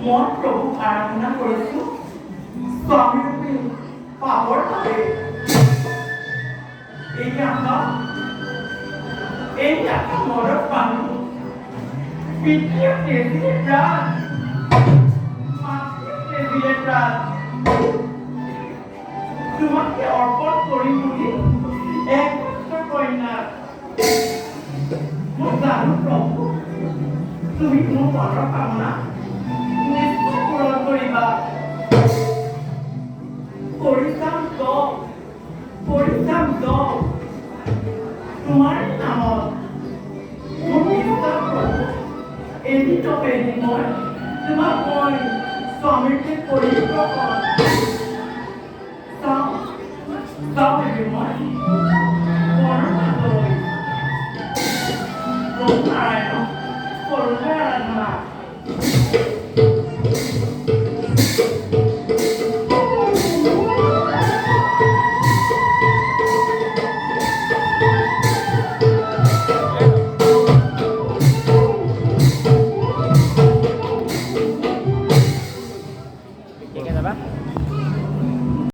মই প্ৰভুক আৰাধনা কৰিছোঁ স্বামীৰূপী পাপৰ বাবে। এই আশা মনত পালোঁ পিতৃয়ে তেজিলে প্ৰাণ, মাতৃয়ে তেজিলে প্ৰাণ। তোমাকে অৰ্পণ কৰিম বুলি একমাত্ৰ কন্যা। মই জানো প্ৰভু তুমি মোৰ মনৰ কামনা নিশ্চয় পূৰণ কৰিবা। পৰিচাম তোমাৰ নামত মোৰ বিশ্বাস প্ৰভু। এদিন মই তোমাক স্বামীকে পবিত্ৰ কৰোঁ। চাওঁ মই মনৰ মাজলৈ প্ৰভু নাৰায়ণ কৰোণে আৰাধনা। ঠিক আছে বা